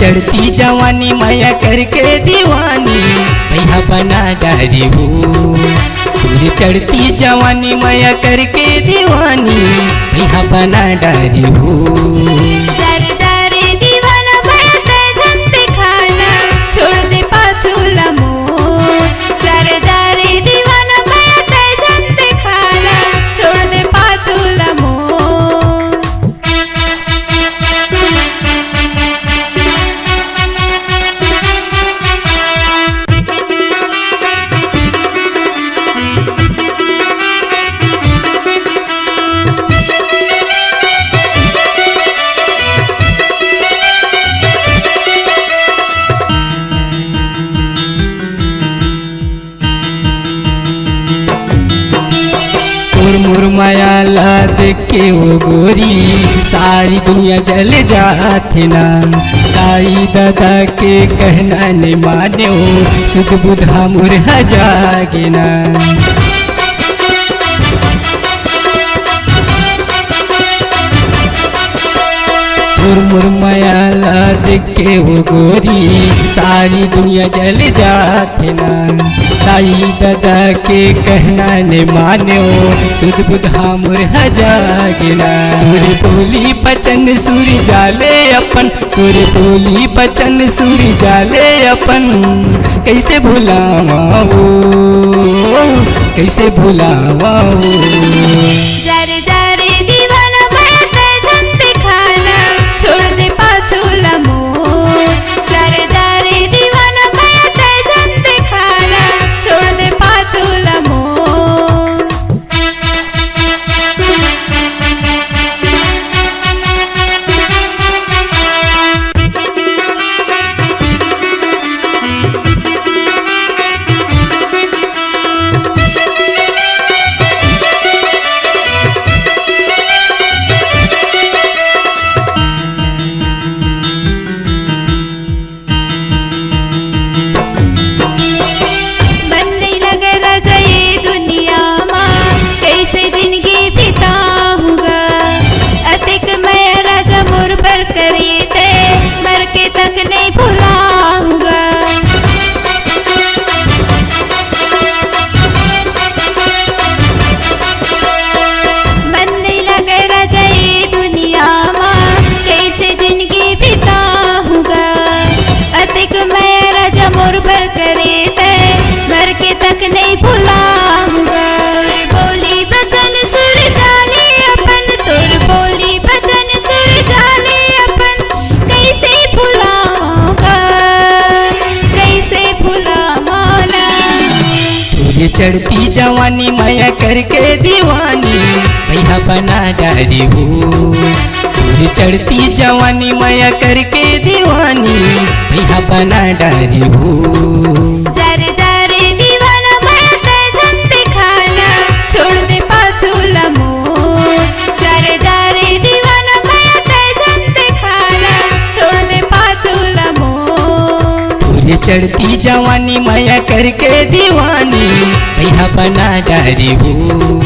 चढ़ती जवानी माया करके दीवानी भैया बना डारी हो। पूरी चढ़ती जवानी माया करके दीवानी भैया बना डारी हो। जारे जारे दीवाना भयते झंते खाना छोड़ दे पाछू लमोर। जारे जारे दीवाना भयते झंते खाना छोड़ दे पाछू लमोर। मुर माया ला देख के वो गोरी सारी दुनिया जल जाती ना। ताई दादा के कहना ने माने हो सुध बुधा मुरहा जागे ना। मुर माया ला देख के वो गोरी सारी दुनिया जल जाती ना। ताई दादा के कहना ने मानो सुध बुधा मुरहा जागिना। सूर्य बोली बचन सूर्य जाले अपन, सूर्य बोली बचन सूर्य जाले अपन। कैसे भुलावा वो, कैसे भुलावा वो। जारे जारे दीवाना भयते झंते खाना छोड़ दे पाछू लमोर। जारे जारे दीवाना भयते झंते खाना छोड़ दे पाछू लमोर। चढ़ती जवानी माया करके दीवानी भैया बना डारी हो। पूरी चढ़ती जवानी माया करके दीवानी भैया बना डारी हो। जारे जारे दीवाना भयते झंते खाना छोड़ दे पाछू लमोर। जारे जारे दीवाना भयते झंते खाना छोड़ दे पाछू लमोर। पूरी चढ़ती जवानी माया करके दीवानी भैया बना डारी हो।